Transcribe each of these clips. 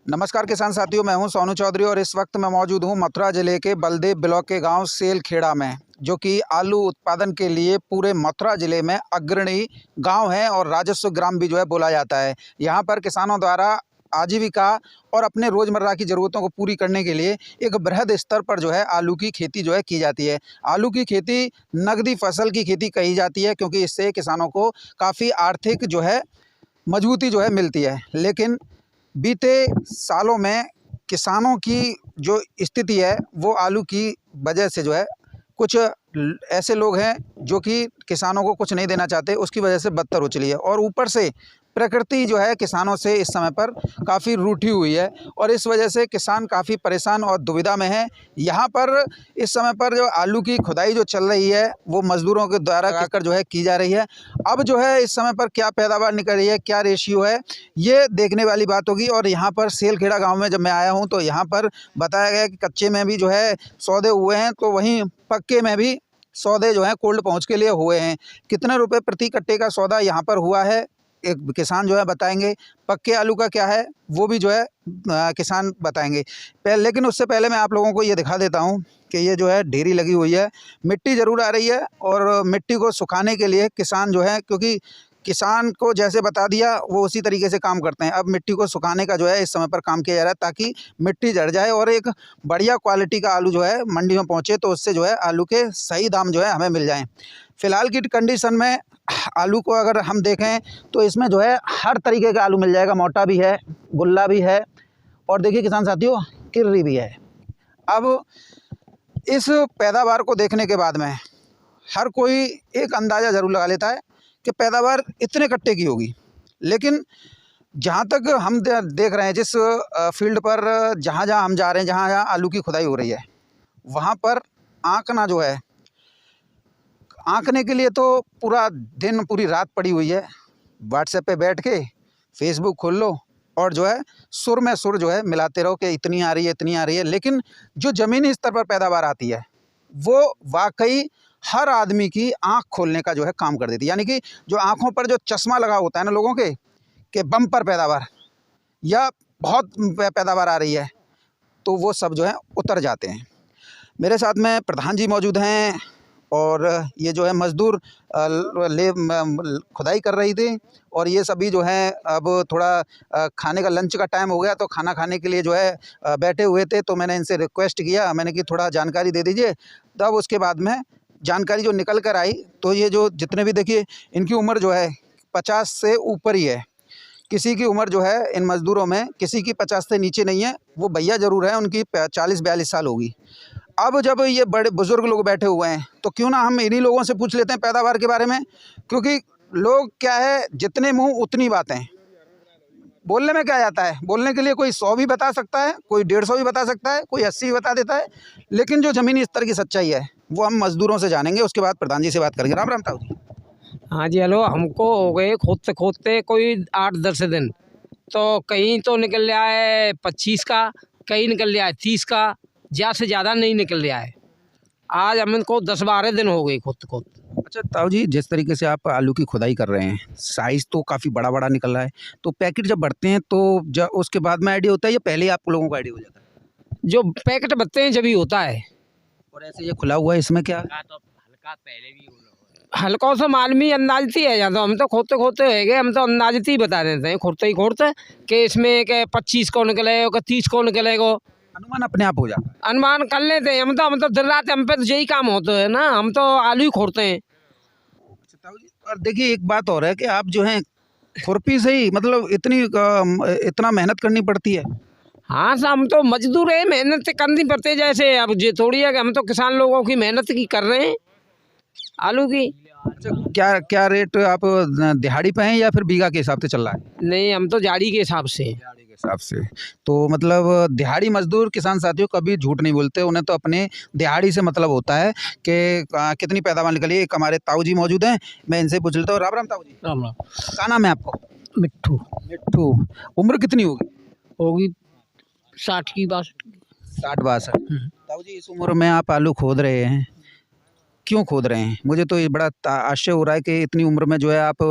नमस्कार किसान साथियों, मैं हूं सोनू चौधरी और इस वक्त मैं मौजूद हूं मथुरा जिले के बलदेव ब्लॉक के गांव सेलखेड़ा में, जो कि आलू उत्पादन के लिए पूरे मथुरा जिले में अग्रणी गांव है और राजस्व ग्राम भी जो है बोला जाता है। यहां पर किसानों द्वारा आजीविका और अपने रोज़मर्रा की ज़रूरतों को पूरी करने के लिए एक बृहद स्तर पर जो है आलू की खेती जो है की जाती है। आलू की खेती नगदी फसल की खेती कही जाती है, क्योंकि इससे किसानों को काफ़ी आर्थिक जो है मजबूती जो है मिलती है। लेकिन बीते सालों में किसानों की जो स्थिति है वो आलू की वजह से जो है कुछ ऐसे लोग हैं जो कि किसानों को कुछ नहीं देना चाहते, उसकी वजह से बदतर हो चली है। और ऊपर से प्रकृति जो है किसानों से इस समय पर काफ़ी रूठी हुई है और इस वजह से किसान काफ़ी परेशान और दुविधा में है। यहाँ पर इस समय पर जो आलू की खुदाई जो चल रही है वो मज़दूरों के द्वारा आकर जो है की जा रही है। अब जो है इस समय पर क्या पैदावार निकल रही है, क्या रेशियो है, ये देखने वाली बात होगी। और यहाँ पर सेलखेड़ा गाँव में जब मैं आया हूँ तो यहाँ पर बताया गया कि कच्चे में भी जो है सौदे हुए हैं, तो वहीं पक्के में भी सौदे जो हैं कोल्ड पहुँच के लिए हुए हैं। कितने रुपए प्रति कट्टे का सौदा यहाँ पर हुआ है एक किसान जो है बताएंगे। पक्के आलू का क्या है वो भी जो है किसान बताएंगे। लेकिन उससे पहले मैं आप लोगों को ये दिखा देता हूँ कि ये जो है ढेरी लगी हुई है, मिट्टी ज़रूर आ रही है और मिट्टी को सुखाने के लिए किसान जो है, क्योंकि किसान को जैसे बता दिया वो उसी तरीके से काम करते हैं। अब मिट्टी को सुखाने का जो है इस समय पर काम किया जा रहा है ताकि मिट्टी झड़ जाए और एक बढ़िया क्वालिटी का आलू जो है मंडी में पहुँचे, तो उससे जो है आलू के सही दाम जो है हमें मिल जाएँ। फ़िलहाल की कंडीशन में आलू को अगर हम देखें तो इसमें जो है हर तरीके का आलू मिल जाएगा। मोटा भी है, गुल्ला भी है और देखिए किसान साथियों किर्री भी है। अब इस पैदावार को देखने के बाद में हर कोई एक अंदाज़ा ज़रूर लगा लेता है कि पैदावार इतने कट्टे की होगी। लेकिन जहाँ तक हम देख रहे हैं, जिस फील्ड पर जहाँ हम जा रहे हैं, जहाँ आलू की खुदाई हो रही है, वहाँ पर आंकना जो है, आंकने के लिए तो पूरा दिन पूरी रात पड़ी हुई है। व्हाट्सएप पे बैठ के फेसबुक खोल लो और जो है सुर में सुर जो है मिलाते रहो कि इतनी आ रही है, इतनी आ रही है। लेकिन जो ज़मीनी स्तर पर पैदावार आती है वो वाकई हर आदमी की आंख खोलने का जो है काम कर देती है। यानी कि जो आंखों पर जो चश्मा लगा होता है ना लोगों के, कि बम्पर पैदावार या बहुत पैदावार आ रही है, तो वो सब जो है उतर जाते हैं। मेरे साथ में प्रधान जी मौजूद हैं और ये जो है मज़दूर खुदाई कर रही थी और ये सभी जो हैं अब थोड़ा खाने का लंच का टाइम हो गया, तो खाना खाने के लिए जो है बैठे हुए थे। तो मैंने इनसे रिक्वेस्ट किया, मैंने कि थोड़ा जानकारी दे दीजिए। तब उसके बाद में जानकारी जो निकल कर आई, तो ये जो जितने भी देखिए इनकी उम्र जो है 50 से ऊपर ही है। किसी की उम्र जो है इन मज़दूरों में किसी की 50 से नीचे नहीं है। वो भैया ज़रूर हैं, उनकी 40-42 साल होगी। अब जब ये बड़े बुज़ुर्ग लोग बैठे हुए हैं तो क्यों ना हम इन्हीं लोगों से पूछ लेते हैं पैदावार के बारे में, क्योंकि लोग क्या है, जितने मुँह उतनी बातें। बोलने में क्या जाता है, बोलने के लिए कोई 100 भी बता सकता है, कोई 150 भी बता सकता है, कोई 80 भी बता देता है। लेकिन जो ज़मीनी स्तर की सच्चाई है वो हम मज़दूरों से जानेंगे, उसके बाद प्रधान जी से बात करेंगे। राम राम ताऊ जी। हाँ जी, हेलो। हमको हो गए खोदते खोदते कोई 8-10 दिन। तो कहीं तो निकल रहा है 25 का, कहीं निकल रहा है 30 का, ज़्यादा से ज़्यादा नहीं निकल रहा है। आज हमको 10-12 दिन हो गए खोदते खोदते। अच्छा ताऊ जी, जिस तरीके से आप आलू की खुदाई कर रहे हैं, साइज़ तो काफ़ी बड़ा बड़ा निकल रहा है, तो पैकेट जब बढ़ते हैं तो उसके बाद में आइडिया होता है या पहले ही आप लोगों को आइडिया हो जाता है? जो पैकेट बनते हैं जब ही होता है। और ऐसे ये खुला हुआ है, इसमें क्या तो हल्का पहले भी हल्का सा मालूम ही अंदाजती है। तो हम तो खोदते खोदते है गए, हम तो अंदाजती ही बता देते हैं खोदते ही खोदते कि इसमें के 25 को निकलेगा, 30 को निकलेगा। अनुमान अपने आप हो जाता है? अनुमान कर लेते हैं हम तो दिन रात हम पे तो यही काम होता है ना, हम तो आलू ही खोदते हैं। अच्छा ताऊ जी, और देखिए एक बात और है कि आप जो हैं खुरपी से ही मतलब इतना मेहनत करनी पड़ती है? हाँ साहब, हम तो मजदूर है, मेहनत करनी पड़ती है। जैसे अब ये थोड़ी है कि हम तो किसान लोगों की मेहनत की कर रहे हैं आलू की। अच्छा, क्या क्या रेट आप दिहाड़ी पे हैं या फिर बीघा के हिसाब से चल रहा है? नहीं, हम तो जाड़ी के हिसाब से। दिहाड़ी के हिसाब से। तो मतलब दिहाड़ी मजदूर किसान साथियों कभी झूठ नहीं बोलते, उन्हें तो अपने दिहाड़ी से मतलब होता है कि कितनी पैदावार निकली। एक हमारे ताऊ जी मौजूद हैं, मैं इनसे पूछ लेता हूँ। राम राम ताऊ जी। राम राम। क्या नाम है आपको? मिट्ठू। मिट्ठू। उम्र कितनी होगी? होगी 60 की 62। 60-62। ताऊ जी, इस उम्र में आप आलू खोद रहे हैं, क्यों खोद रहे हैं? मुझे तो ये बड़ा आश्चर्य हो रहा है कि इतनी उम्र में जो है आप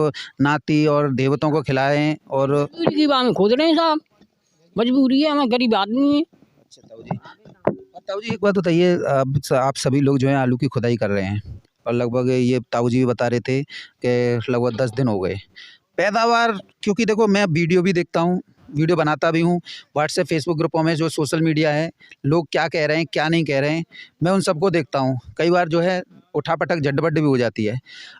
नाती और देवतों को खिलाएं और की बात में खोद रहे हैं साहब। मजबूरी है, हमें गरीब आदमी है। अच्छा ताऊ जी, ताऊ जी एक बात बताइए, अब आप सभी लोग जो हैं आलू की खुदाई कर रहे हैं और लगभग ये ताऊ जी भी बता रहे थे कि लगभग 10 दिन हो गए। पैदावार, क्योंकि देखो मैं वीडियो भी देखता हूँ, वीडियो बनाता भी हूँ, व्हाट्सएप फेसबुक ग्रुपों में जो सोशल मीडिया है, लोग क्या कह रहे हैं क्या नहीं कह रहे हैं, मैं उन सबको देखता हूँ। कई बार जो है उठापटक झटपट भी हो जाती है।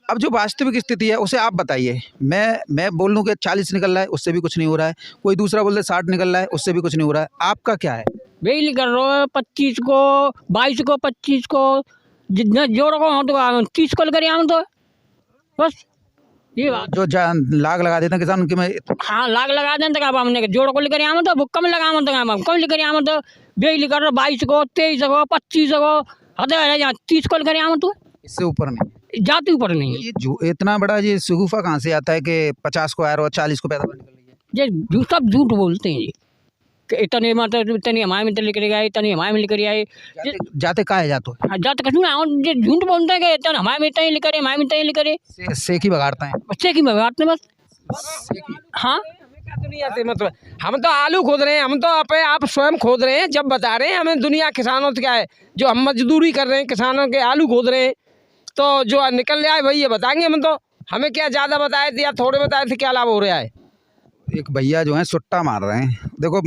अब जो वास्तविक स्थिति है उसे आप बताइए। मैं बोल लूँ कि 40 निकल रहा है, उससे भी कुछ नहीं हो रहा है, कोई दूसरा बोल दे 60 निकल रहा है, उससे भी कुछ नहीं हो रहा है, आपका क्या है? बेल कर रहे हो 25 को, 22 को, 25 को, जितना जोड़ को हम तो 30 को लेकर आम तो बस ये बात। जो लाग लगा देते हैं किसान उनके में। हाँ लाग लगा दें तो हमने जोड़ को लेकर आम तो कम लगा तो हम कम लेकर आम तो बेल कर रहे 22 को, 23 को, 25 को, हद 30 को लेकर आम तो इससे ऊपर नहीं जाती ऊपर नहीं। ये जो इतना बड़ा ये शगुफा कहाँ से आता है कि 50 को आ रहा है और 40 को पैदावार निकल रही है? ये सब झूठ बोलते हैं ये कि इतने मतलब इतनी हमारे में लेकर आए, इतनी हमारे में लेकर आए। जाते का है जातो जाते कसूँ ना ये झूठ बोलते हैं कि इतने हमारे में इतने लेकर हमारे में इतने लेकर से की बगाड़ता है बच्चे की बात में बस। हाँ दुनिया से मतलब हम तो आलू खोद रहे हैं, हम तो आप स्वयं खोद रहे हैं। जब बता रहे हैं हमें दुनिया किसानों से क्या है, जो हम मजदूरी कर रहे हैं किसानों के आलू खोद रहे हैं, तो जो निकल रहा है भाई ये बताएंगे। हम तो हमें क्या ज़्यादा बताए थे या थोड़े बताए थे, क्या लाभ हो रहा है? एक भैया जो है सुट्टा मार रहे हैं। देखो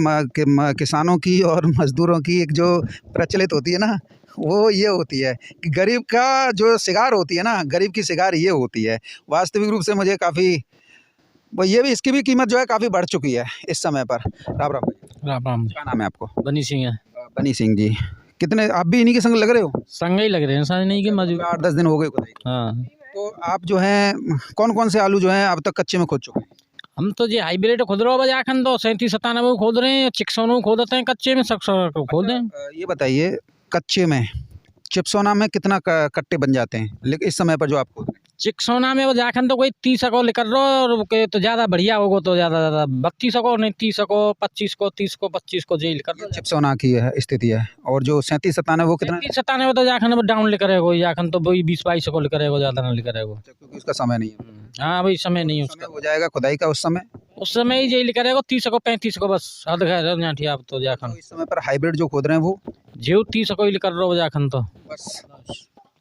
किसानों की और मजदूरों की एक जो प्रचलित होती है ना, वो ये होती है कि गरीब का जो शिकार होती है ना, गरीब की शिकार ये होती है। वास्तविक रूप से मुझे काफ़ी वो ये भी इसकी भी कीमत जो है काफ़ी बढ़ चुकी है इस समय पर। राम राम भाई। राम राम। क्या नाम है आपको? बनी सिंह है। बनी सिंह जी, कितने आप भी इन्हीं के संग लग रहे हो? संग ही लग रहे हैं सारे, नहीं कि मजदूर। 8-10 दिन हो गए खुदाई। हाँ तो आप जो हैं कौन कौन से आलू जो हैं अब तक कच्चे में खोद चुके हैं? हम तो ये हाइब्रिड खोद रहे हो बजाखन तो 37-97 खोद रहे हैं, चिक्सोनो खोदते हैं कच्चे में, सब खोद रहे हैं। ये बताइए कच्चे में चिप्सोना में कितना कट्टे बन जाते हैं लेकिन इस समय पर जो आप खोद रहे हैं? चिक्सोना में बजाखन तो कोई 30 को लेकर रहो और तो ज़्यादा बढ़िया होगा तो ज़्यादा 32 को, नहीं 30 को, 25 को, 30 को, 25 को जेल कर चिप्सोना की है स्थिति है। और जो 37-97 वो कितना? 37-97 तो जाखन डाउन लेकर है, जाखन तो वही 20-22 को लेकर है, ज़्यादा ना लेकर है। क्योंकि उसका समय नहीं है। हाँ भाई समय नहीं है समय हो जाएगा खुदाई का उस समय ही जेल करेगा 30 को, 35 को, बस हद खैर आप तो जाखन। तो इस समय पर हाइब्रिड जो खोद रहे हैं वो जो 30 को ही लेकर रहो जाखन तो बस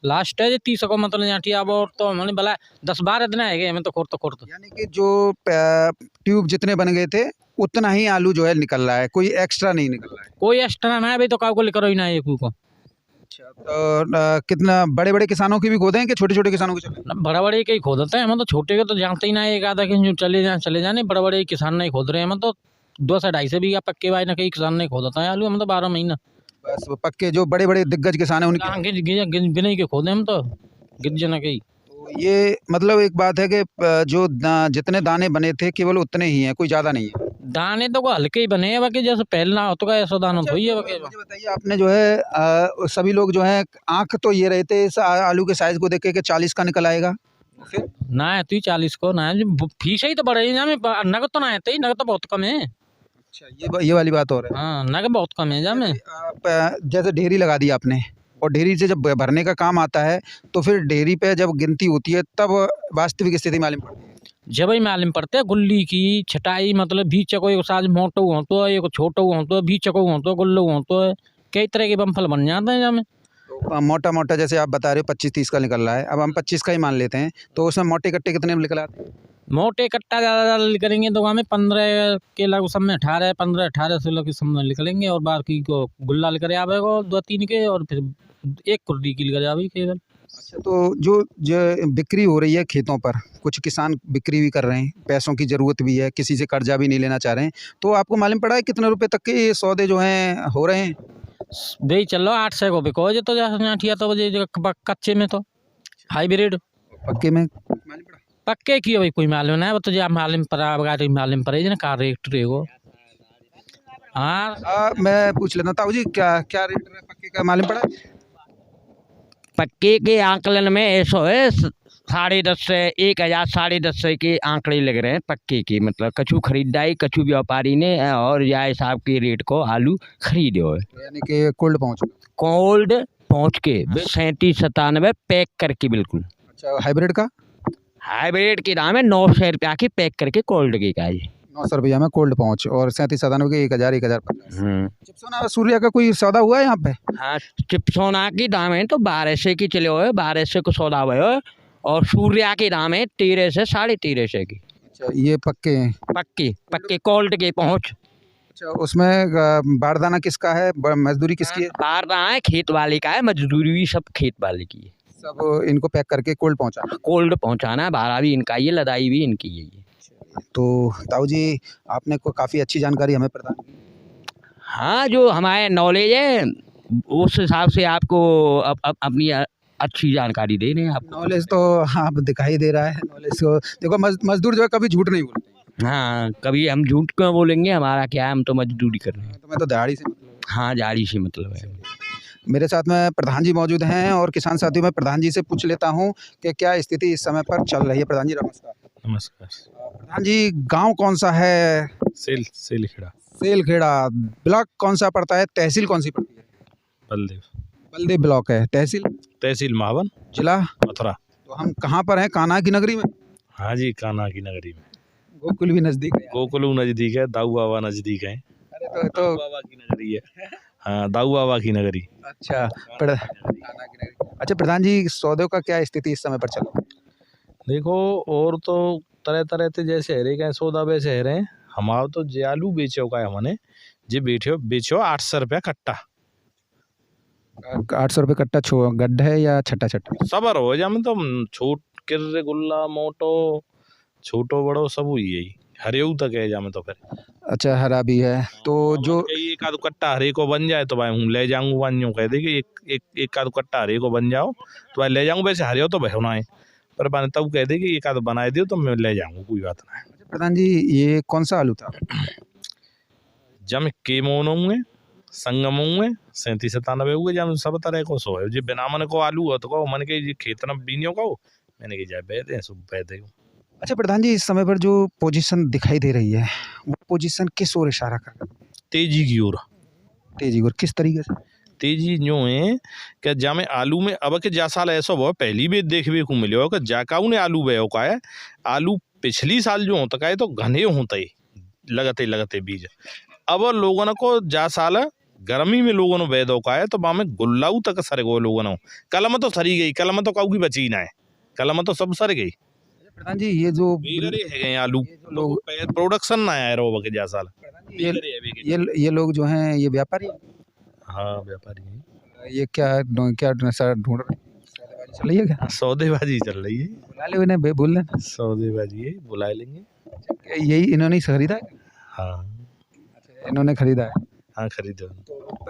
लास्ट है 30 को, मतलब जाठी अब और तो मैंने बोला 10-12 दिन आएंगे हमें तो खोद। यानी कि जो ट्यूब जितने बन गए थे उतना ही आलू जो है निकल रहा है, कोई एक्स्ट्रा नहीं निकल रहा है। कोई एक्स्ट्रा ना है भाई, तो काउ को लेकर ही ना है को। अच्छा तो कितना बड़े बड़े किसानों की भी खोदे हैं कि छोटे छोटे किसानों की? बड़ा बड़े के ही खोदते हैं हम तो, छोटे के तो जानते ही ना, एक आधा कि जो चले जाने बड़े बड़े किसान नहीं खोद रहे हैं। हम तो 2 से 2.5 से भी पक्के भाई ना कई किसान नहीं खोदता है आलू, हम तो 12 महीना बस वो पक्के जो बड़े बड़े दिग्गज किसान हैं उनके गिने के खोदे हम तो गिरजे ना कई। तो ये मतलब एक बात है कि जो जितने दाने बने थे केवल उतने ही हैं, कोई ज़्यादा नहीं है। दाने तो हल्के ही बने हैं बाकी, जैसे पहले ना हो तो ऐसा दाना तो ही है बाकी। मुझे बताइए आपने जो है सभी लोग जो है आंख तो ये रहते इस आलू के साइज को देख के 40 का निकल आएगा, फिर ना है तो 40 को ना है, फीस ही तो बढ़ रही है नगद तो ना है, नगद तो बहुत कम है। अच्छा ये वाली बात और है। हाँ नगद बहुत कम है जा में। आप जैसे ढेरी लगा दी आपने और ढेरी से जब भरने का काम आता है तो फिर ढेरी पे जब गिनती होती है तब वास्तविक स्थिति मालूम पड़ती है। जब ही मालूम पड़ते है गुल्ली की छटाई, मतलब भी चको एक साज मोटो हो तो एक छोटो हो तो भी चको हो तो गुल्लो हो तो कई तरह के बमफल बन जाते हैं जामे। तो मोटा मोटा जैसे आप बता रहे हो 25-30 का निकल रहा है, अब हम 25 का ही मान लेते हैं, तो उसमें मोटे कट्टे कितने में निकल आते हैं? मोटे कट्टा ज़्यादा करेंगे तो हमें 15 के लग सब में 18 से लग सब में निकलेंगे, और बाकी को गुल्ला लेकर आवेगा 2-3 के, और फिर एक कुर्दी की लेकर आवे केवल। अच्छा तो जो बिक्री हो रही है खेतों पर, कुछ किसान बिक्री भी कर रहे हैं, पैसों की ज़रूरत भी है, किसी से कर्जा भी नहीं लेना चाह रहे हैं, तो आपको मालूम पड़ा है कितने रुपए तक के ये सौदे जो हैं हो रहे हैं? दे चलो 800 को बिको जो तो जाठिया तो बजे कच्चे में तो हाइब्रिड। पक्के में मालूम पड़ा? पक्के की भाई कोई मालूम ना है, वो तो जा मालूम पड़ा बगैर मालूम पड़े ना का रेट रहेगो। हाँ मैं पूछ लेता हूँ ताऊ जी, क्या क्या रेट है पक्के का मालूम पड़ा? पक्के के आंकलन में ऐसा है 10.5 से 1000 10.5 के आंकड़े लग रहे हैं पक्के के, मतलब कछु खरीदाई कछु व्यापारी ने और या हिसाब के रेट को आलू खरीदे हो, यानी कि कोल्ड पहुँच के 37-97 पैक करके बिल्कुल। अच्छा हाइब्रिड का? हाइब्रिड के दाम है 900 रुपया की पैक करके कोल्ड के का। 900 रुपया में कोल्ड पहुँच और 37 के 1000 1050। चिप्सोना सूर्या का कोई सौदा हुआ है यहाँ पे? हाँ चिप्सोना की दाम है तो 1200 की चले हुए, 1200 को सौदा हुए हो, और सूर्या की दाम है 13 से 1350 की। अच्छा, ये पक्के हैं। पक्की पक्की कोल्ड की पहुँच। अच्छा, उसमें बारदाना किसका है, मजदूरी किसकी है? बारदाना है खेत वाले का है, मजदूरी भी सब खेत वाले की है। सब इनको पैक करके कोल्ड पहुँचाना। कोल्ड पहुँचाना है, भाड़ा भी इनका ही है, लदाई भी इनकी ही है। तो ताऊ जी, आपने को काफ़ी अच्छी जानकारी हमें प्रदान की। हाँ जो हमारे नॉलेज है उस हिसाब से आपको अपनी अच्छी जानकारी दे रहे हैं आप। नॉलेज तो आप दिखाई दे रहा है, नॉलेज को देखो। मजदूर जो है कभी झूठ नहीं बोलते। हाँ कभी हम झूठ क्यों बोलेंगे, हमारा क्या है, हम तो मजदूरी कर रहे हैं। तो मैं तो दिहाड़ी से मतलब। हाँ झाड़ी से मतलब है। मेरे साथ में प्रधान जी मौजूद हैं और किसान साथियों, मैं प्रधान जी से पूछ लेता हूँ कि क्या स्थिति इस समय पर चल रही है। प्रधान जी नमस्कार। नमस्कार। प्रधान जी, गांव कौन सा है? सेलखेड़ा। सेलखेड़ा। ब्लॉक कौन सा पड़ता है? तहसील कौन सी पड़ती है? बलदेव। बलदेव ब्लॉक है। तहसील महावन, जिला मथुरा। तो हम कहाँ पर हैं? कान्हा की नगरी में? हाँ जी, कान्हा की नगरी में। गोकुल भी नजदीक है। गोकुल नजदीक है, दाऊ बाबा नजदीक है। अरे दाऊ तो बाबा की नगरी है। हाँ, दाऊ बाबा की नगरी। अच्छा कान्हा की नगरी। अच्छा प्रधान जी, सौदे का क्या स्थिति इस समय पर चल रहा है? देखो, और तो तरह तरह से जैसे हरे का सौदा वैसे हरे। हमारा तो जे आलू बेचो का है, हमने जे बेचो 800 रुपया कट्टा। 800 रुपये कट्टा। गड्ढा है या छट्टा छट्टा? सबर हो जा, तो छोट किर्रे गुल्ला मोटो छोटो बड़ो सब हुई यही हरेऊ तक है जामे तो फिर। अच्छा, हरा भी है तो जो एक आध कट्टा हरे को बन जाए तो भाई हूँ ले जाऊंगा, वान्यों कह दे कि एक आध कट्टा हरे को बन जाओ तो भाई ले जाऊंगा। वैसे हरे तो भाई होना है, पर मैंने तब कह दे कि एक आध बनाए दियो तो मैं ले जाऊंगा, कोई बात ना है। प्रधान जी, ये कौन सा आलू था? जम के मोनों में संगम में 37-97 हुए जम सब तरह को सो है जी। बिना मन को आलू हो तो कहो मन के खेत न बीनियों को मैंने कि जाए बेदे सब बेदे। अच्छा प्रधान जी, इस समय पर जो पोजीशन दिखाई दे रही है वो पोजीशन किस ओर इशारा कर रही है? तेजी की ओर। तेजी और किस तरीके से? तेजी जो है कि जामे आलू में अब के जा साल ऐसा हुआ पहली भी देखने को मिले हो कि जाकाऊ ने आलू बो का है। आलू पिछली साल जो होता है तो घने होता ही लगते लगते बीज। अब लोगों ने को जा साल गर्मी में लोगों ने बेदो का है तो वहाँ में गुल्लाऊ तक सर गो लोगों ने। कलम तो सरी गई, कलम तो काऊ की बची ना है, कलम तो सब सर गई। प्रधान जी, ये जो है आलू लोग प्रोडक्शन ना आया रो के जा साल। ये लोग जो हैं ये व्यापारी हैं? हाँ व्यापारी हैं। ये क्या सर ढूंढ रहे हैं? चल रही है क्या? सौदेबाजी चल रही है। बुला ले उन्हें, बोल देना। सौदेबाजी है, बुला लेंगे। यही इन्होंने खरीदा है? हाँ इन्होंने खरीदा है। हाँ खरीदो।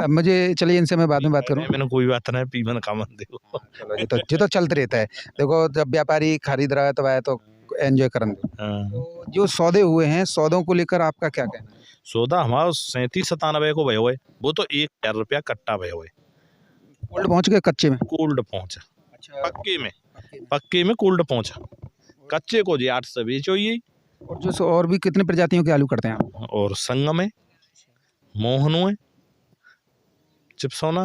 अब मुझे चलिए इनसे मैं बाद में बात करूँ। मैंने कोई बात नहीं, पीवन का मन देखो। चलो, ये तो चलते रहता है। देखो, जब व्यापारी खरीद रहा है तो वह तो एंजॉय करने दो। हाँ। तो जो सौदे हुए हैं, सौदों को लेकर आपका क्या कहना है? सौदा हमारा 37-97 को भयो है, वो तो 1000 रुपया कट्टा भयो है। कोल्ड पहुंच गए कच्चे में? कोल्ड पहुंचा। अच्छा, पक्के में कोल्ड पहुंचा। कच्चे को जी 800 बेचो ये। और भी कितने प्रजातियों के आलू करते हैं आप? और संगम है, मोहनु है, चिप्सोना,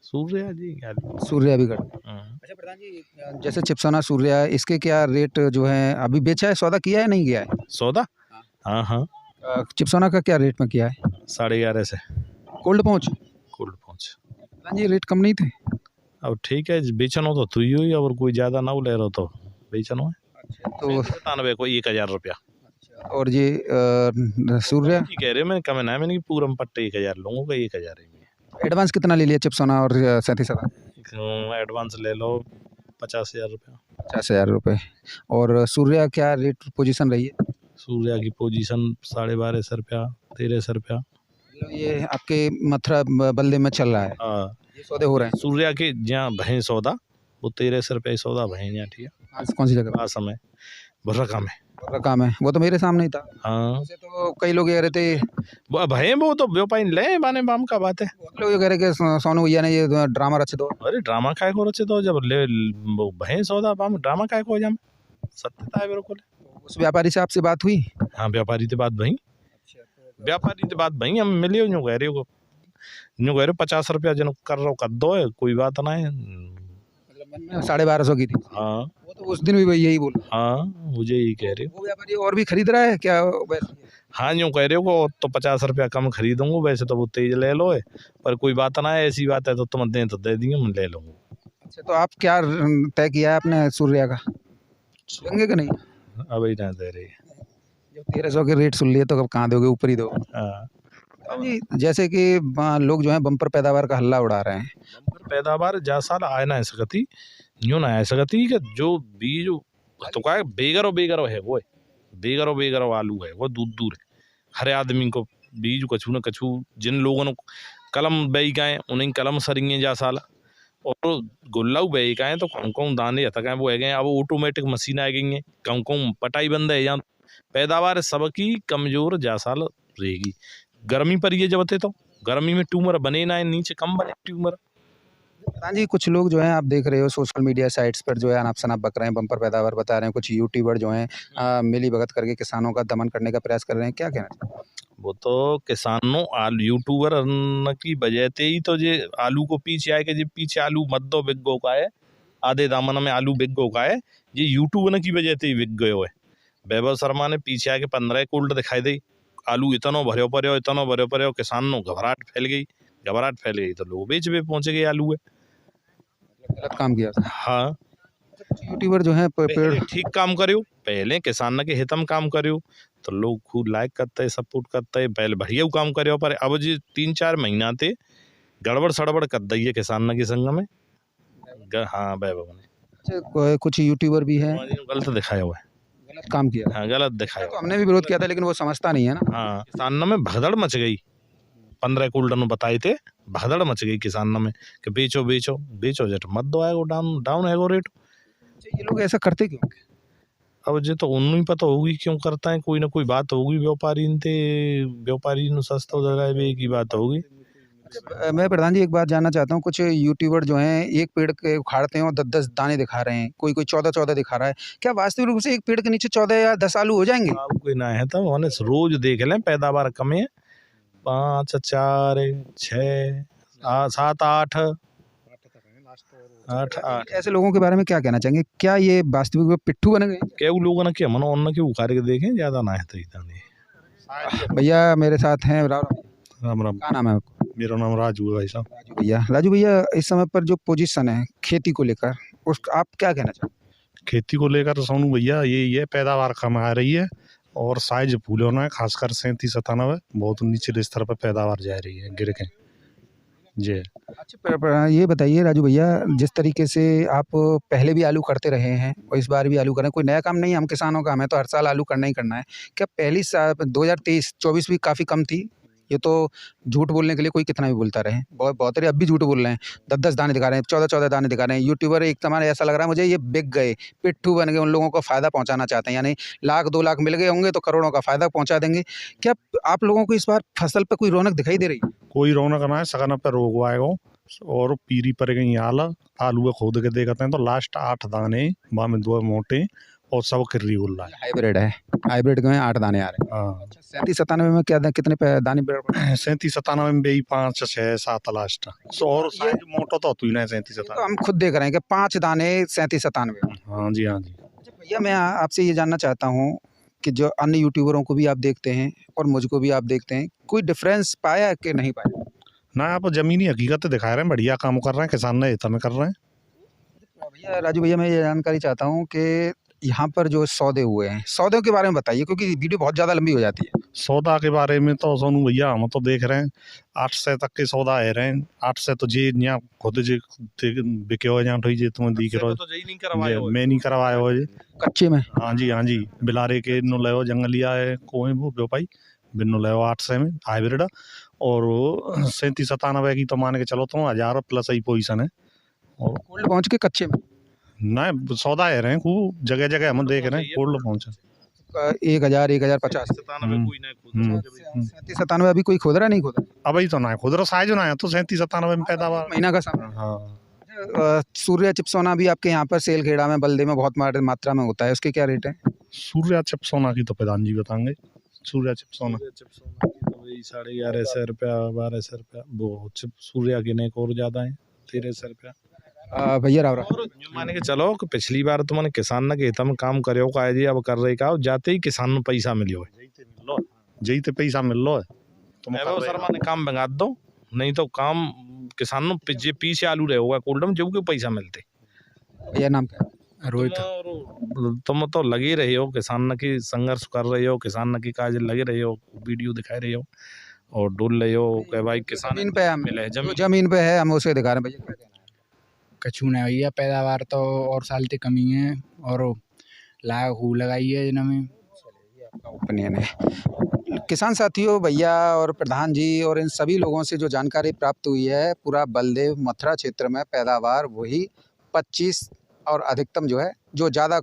सूर्या जी आलू। सूर्या भी करते हैं। अच्छा प्रधान जी, जैसे चिप्सोना सूर्या, इसके क्या रेट जो है अभी बेचा है, सौदा किया है नहीं किया है? सौदा हाँ हाँ चिप्सोना का क्या रेट में किया है? 11.5 से कोल्ड पहुंच। प्रधान जी, रेट कम नहीं थे? अब ठीक है, बेचनो तो तू ही और कोई ज़्यादा ना ले रहा तो बेचनो है। तो 97 को 1000 रुपया। और ये सूर्या ठीक कह रहे मैं कम ना, मैंने पूरम पट्टे 1000 लोगों का 1000 है। एडवांस कितना ले लिया चिप्सोना और 37? एडवांस ले लो 50,000 रुपया। 50,000 रुपये। और सूर्या क्या रेट पोजीशन रही है? सूर्या की पोजीशन 12.5 रुपया, 13 रुपया। मतलब ये आपके मथुरा बल्ले में चल रहा है? हाँ ये सौदे हो रहे हैं? सूर्या के जहाँ भैं सौदा वो 13 रुपये सौदा भैं यहाँ। ठीक है, कौन सी जगह? आसम है, बुर्रका में। काम है वो तो मेरे सामने ही था। हाँ वैसे तो कई लोग कह रहे थे वो भैं वो तो व्योपारी ले बाने बाम का बात है। लोग ये कह रहे कि सोनू भैया ने ये ड्रामा रचे दो। अरे ड्रामा काय को रचे तो जब ले वो भैं सौदा बाम ड्रामा काय को जम सत्यता है बिल्कुल। उस व्यापारी से आपसे बात हुई? हाँ व्यापारी से बात भई, व्यापारी से बात भई, हम मिले यूँ कह रहे हो 50 रुपया जन कर रहा कर दो है, कोई बात ना है। मतलब मैंने 1250 की थी। हाँ वो तो उस दिन भी भाई यही बोला। हाँ, मुझे यही कह रहे हो। वो व्यापारी और भी खरीद रहा है क्या वैसे? हाँ, यूँ कह रहे हो को तो 50 रुपया कम खरीदूंगा, वैसे तो वो तेज ले लो है, पर कोई बात ना है, ऐसी बात है तो तुम दें तो दे दिए, मैं ले लूँगा। अच्छा, तो आप क्या तय किया है आपने सूर्या का? लेंगे कि नहीं? अब ही ना दे रही है। जब 1300 के रेट सुन लिए तो कब कहाँ दोगे, ऊपर ही दो। हाँ, हाँ जी, जैसे कि लोग जो है बम्पर पैदावार का हल्ला उड़ा रहे हैं। बम्पर पैदावार जा साल आए ना सकती, यूँ ना सकती कि जो बीज तो का बेगरो है वो है, बेगरो आलू है वो दूर दूर है। हर आदमी को बीज कछू न कछू, जिन लोगों ने कलम बई का है उन्हें कलम सरिये जा साल, और गुल्लाऊ बई का है तो कहूँ दाने हतक हैं वो है गए। अब ऑटोमेटिक मशीन आ गई है, कहूँ पटाई बंद है, यहाँ पैदावार सबकी कमजोर जा साल रहेगी। गर्मी पर ये जब तो गर्मी में ट्यूमर बने ना है, नीचे कम बने ट्यूमर। हाँ जी, कुछ लोग जो हैं आप देख रहे हो सोशल मीडिया साइट्स पर जो है अनाप शनाप बक रहे हैं, बम्पर पैदावार बता रहे हैं। कुछ यूट्यूबर जो हैं मिली भगत करके किसानों का दमन करने का प्रयास कर रहे हैं, क्या कहना चाहिए? वो तो किसानों आलू यूट्यूबर की वजह से ही तो ये आलू को पीछे आए कि जे पीछे आलू मत दो बिक गो का है, आधे दामन में आलू बिक गो का है, ये यूट्यूबर की वजह से ही बिक गयो है। वैभव शर्मा ने पीछे आके 15 कोल्ड दिखाई दी, आलू इतनो भर्यो पर्यो, किसानों घबराहट फैल गई तो लोग बेच पे पहुंच गए आलू है। गलत काम किया। हाँ, कुछ यूट्यूबर जो हैं पेड़ पहले ठीक काम करियो, पहले किसान के हित में काम करियो तो लोग खूब लाइक करते सपोर्ट करते, पहले बढ़िया काम करियो। पर अब जी 3-4 महीना ते गड़बड़ सड़बड़ कर दी है किसान के संग में। हाँ, वैभव ने कुछ यूट्यूबर भी हैं गलत दिखाया हुआ है। गलत काम किया। हाँ, गलत दिखाया तो हुआ हमने भी विरोध किया था लेकिन वो समझता नहीं है ना। है। हाँ, किसान में भगदड़ मच गई, 15 कुल्डन बताए थे, भगदड़ मच गई किसान में कि बेचो बेचो बेचो, जट मत दो आएगो डाउन है रेट। ये लोग ऐसा करते क्यों? अब जे तो उन्हें पता होगी क्यों करता है, कोई ना कोई बात होगी व्यापारी ते, व्यापारी नु सस्ता दलावे की बात होगी। मैं प्रधान जी एक बात जानना चाहता हूँ, कुछ यूट्यूबर जो हैं एक पेड़ के उखाड़ते हैं और 10-10 दाने दिखा रहे हैं, कोई 14-14 दिखा रहा है। क्या वास्तविक रूप से एक पेड़ के नीचे 14 या 10 आलू हो जाएंगे? कोई ना है तो मैंने रोज देख लें, पैदावार कम है, 5 4 6 7 8 8 ऐसे लोगों के बारे में क्या कहना चाहेंगे? क्या ये वास्तविक में पिट्ठू बन गए? केऊ लोगों ने क्या मनो उन के उखाड़ के देखें, ज्यादा ना है तो इतना नहीं। भैया मेरे साथ हैं, राम राम, क्या नाम है आपका? मेरा नाम राजू है भाई साहब। राजू भैया इस समय पर जो पोजीशन है खेती को लेकर, उस आप क्या कहना चाहते हैं? खेती को लेकर सोनू भैया ये पैदावार कम आ रही है और साइज फूल होना है, खासकर 37-97 बहुत निचले स्तर पर पैदावार जा रही है, गिर के जी। अच्छा, ये बताइए राजू भैया, जिस तरीके से आप पहले भी आलू करते रहे हैं और इस बार भी आलू कर रहे हैं, कोई नया काम नहीं है हम किसानों का, हमें तो हर साल आलू करना ही करना है। क्या पहली साल 2023-24 भी काफ़ी कम थी? ये तो झूठ बोलने के लिए कोई कितना भी बोलता रहे, बहुत अब भी झूठ बोल रहे हैं। 10-10 दाने दिखा रहे हैं, 14-14 दाने दिखा रहे हैं। यूट्यूबर एक समय ऐसा लग रहा है मुझे ये बिक गए, पिट्ठू बन गए, उन लोगों को फ़ायदा पहुंचाना चाहते हैं, यानी लाख 2 लाख मिल गए होंगे तो करोड़ों का फ़ायदा पहुंचा देंगे। क्या आप लोगों को इस बार फसल पर कोई रौनक दिखाई दे रही है? कोई रौनक ना है, सगन पे रोग आएगा और पीरी पर गई आलू खोद के देखते हैं तो लास्ट 8 दाने बा में 2 मोटे और सब किर्री उड़ रहा है। हाइब्रिड है, हाइब्रिड में 8 दाने आ रहे हैं। हाँ, 37-97 में क्या कितने दाने? 37-97 में भी 5 6 7 लास्ट और साइज मोटा तो होती ना 37-97। तो हम खुद देख रहे हैं कि 5 दाने 37-97। हाँ जी, हाँ जी। अच्छा भैया, मैं आपसे ये जानना चाहता हूँ कि जो अन्य यूट्यूबरों को भी आप देखते हैं और मुझको भी आप देखते हैं, कोई डिफरेंस पाया कि नहीं पाया? ना, आप जमीनी हकीकत दिखा रहे हैं, बढ़िया काम कर रहे हैं, किसान ने हित में कर रहे हैं। भैया राजू भैया, मैं ये जानकारी चाहता हूँ कि यहाँ पर जो सौदे हुए हैं, सौदों के बारे में बताइए क्योंकि वीडियो बहुत ज़्यादा लंबी हो जाती है। सौदा के बारे में तो सोनू भैया हम तो देख रहे हैं 800 तक के सौदा है रहे हैं। 800 तो जे यहाँ खुद जे बिके हो यहाँ तो जे तुम्हें दिख रहा है, मैं नहीं करवाया हो जे कच्चे में। हाँ जी, हाँ जी। बिलारे के नो ले जंगलिया है कोई वो व्यापाई बिन्नो ले 800 में हाइब्रिड और 37-97 की तो मान के चलो तो 1000 प्लस ही पोजीशन है। और कोल्ड पहुँच के कच्चे में ना सौदा है रहे हैं खूब जगह जगह हम देख रहे हैं कोल्ड पहुँचा 1000 1050। 37-97 अभी कोई खोद रहा नहीं खोद रहा? अभी तो ना खुद साइज ना है तो 37-97 में पैदावार। महीना का समय। हाँ, सूर्या चिप्सोना भी आपके यहाँ पर सेल खेड़ा में बल्दे में बहुत मात्रा में होता है, उसके क्या रेट है? सूर्या चिप्सोना की तो प्रधान जी बताएंगे। सूर्या चिप्सोना वही 11,500 रुपया 1200 रुपया, वो सूर्या के नेक और ज़्यादा है 1300 रुपया। भैया रावरा और यूं माने के चलो कि पिछली बार तो मैंने किसान ने के हित में काम करो का जी अब कर रहे का जाते ही किसान में पैसा मिलियो है जई ते पैसा मिल लो है तुम कर रहे शर्मा ने काम भगा दो नहीं तो काम किसानों जे पीछे आलू रहे होगा कोल्डम जो के पैसा मिलते भैया नाम क्या है? रोहित तुम तो लगे रहे हो किसान की संघर्ष कर रहे हो किसान की काज लगे रहे हो वीडियो दिखा रहे हो और डोल रहे हो कि भाई किसान जमीन पे हम मिले जो जमीन पे है हम उसे दिखा रहे हैं भैया क्या कहना है? कछु नहीं भैया पैदावार तो और साल ते कमी है और लाग हू लगाई है इनमें ओपिनियन है किसान साथियों भैया और प्रधान जी और इन सभी लोगों से जो जानकारी प्राप्त हुई है पूरा बलदेव मथुरा क्षेत्र में पैदावार वही 25 और अधिकतम जो है जो ज़्यादा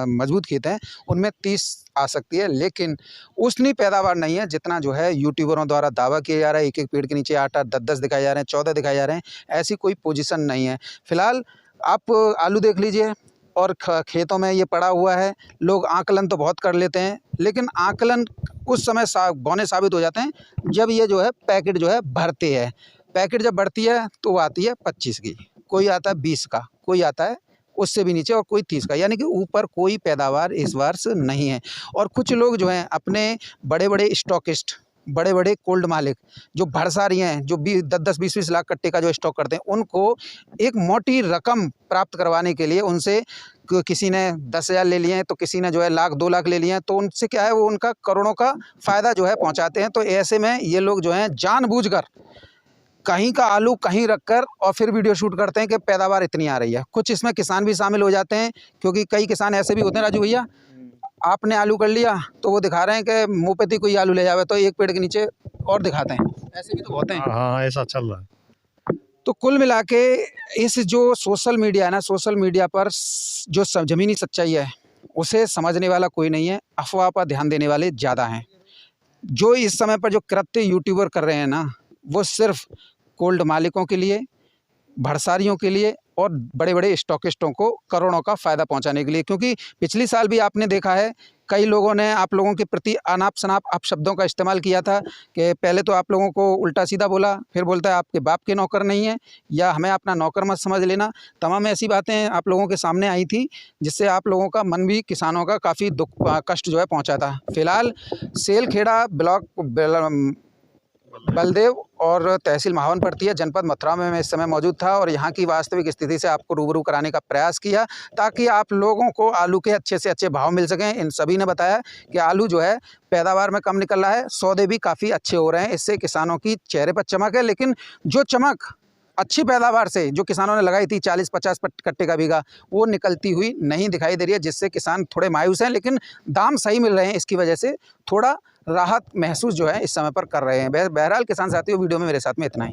मजबूत खेत हैं उनमें 30 आ सकती है लेकिन उतनी पैदावार नहीं है जितना जो है यूट्यूबरों द्वारा दावा किया जा रहा है। एक एक पेड़ के नीचे 8-8 10-10 दिखाए जा रहे हैं 14 दिखाए जा रहे हैं ऐसी कोई पोजीशन नहीं है। फिलहाल आप आलू देख लीजिए और खेतों में ये पड़ा हुआ है। लोग आकलन तो बहुत कर लेते हैं लेकिन आकलन उस समय बौने साबित हो जाते हैं जब ये जो है पैकेट जो है भरते हैं। पैकेट जब बढ़ती है तो वो आती है 25 की, कोई आता है 20 का, कोई आता है उससे भी नीचे और कोई 30 का, यानी कि ऊपर कोई पैदावार इस वर्ष नहीं है। और कुछ लोग जो हैं अपने बड़े बड़े स्टॉकिस्ट बड़े बड़े कोल्ड मालिक जो भरसारी हैं जो 10-10 20-20 लाख कट्टे का जो स्टॉक करते हैं उनको एक मोटी रकम प्राप्त करवाने के लिए उनसे किसी ने 10,000 ले लिए हैं तो किसी ने जो है 1,00,000 2 लाख ले लिए हैं तो उनसे क्या है वो उनका करोड़ों का फ़ायदा जो है पहुंचाते हैं। तो ऐसे में ये लोग जो हैं जानबूझकर कहीं का आलू कहीं रखकर और फिर वीडियो शूट करते हैं कि पैदावार इतनी आ रही है। कुछ इसमें किसान भी शामिल हो जाते हैं क्योंकि कई किसान ऐसे भी होते हैं राजू भैया आपने आलू कर लिया तो वो दिखा रहे हैं कि मुँह पे कोई आलू ले जावे तो एक पेड़ के नीचे और दिखाते हैं, ऐसे भी तो होते हैं। हाँ ऐसा चल रहा है। तो कुल मिला के इस जो सोशल मीडिया है ना सोशल मीडिया पर जो ज़मीनी सच्चाई है उसे समझने वाला कोई नहीं है, अफवाह पर ध्यान देने वाले ज़्यादा हैं। जो इस समय पर जो कृत्य यूट्यूबर कर रहे हैं ना वो सिर्फ कोल्ड मालिकों के लिए भरसारियों के लिए और बड़े बड़े स्टॉकिस्टों को करोड़ों का फ़ायदा पहुंचाने के लिए, क्योंकि पिछली साल भी आपने देखा है कई लोगों ने आप लोगों के प्रति अनाप शनाप अपशब्दों का इस्तेमाल किया था कि पहले तो आप लोगों को उल्टा सीधा बोला, फिर बोलता है आपके बाप के नौकर नहीं है या हमें अपना नौकर मत समझ लेना। तमाम ऐसी बातें आप लोगों के सामने आई थी जिससे आप लोगों का मन भी किसानों का काफ़ी दुख कष्ट जो है पहुँचा था। फिलहाल सेलखेड़ा ब्लॉक बलदेव और तहसील महावन पड़ती है जनपद मथुरा में मैं इस समय मौजूद था और यहाँ की वास्तविक स्थिति से आपको रूबरू कराने का प्रयास किया ताकि आप लोगों को आलू के अच्छे से अच्छे भाव मिल सकें। इन सभी ने बताया कि आलू जो है पैदावार में कम निकल रहा है, सौदे भी काफ़ी अच्छे हो रहे हैं, इससे किसानों की चेहरे पर चमक है। लेकिन जो चमक अच्छी पैदावार से जो किसानों ने लगाई थी 40-50 कट्टे का बीघा वो निकलती हुई नहीं दिखाई दे रही है, जिससे किसान थोड़े मायूस हैं। लेकिन दाम सही मिल रहे हैं, इसकी वजह से थोड़ा राहत महसूस जो है इस समय पर कर रहे हैं। बहरहाल किसान साथियों वीडियो में मेरे साथ में इतना ही।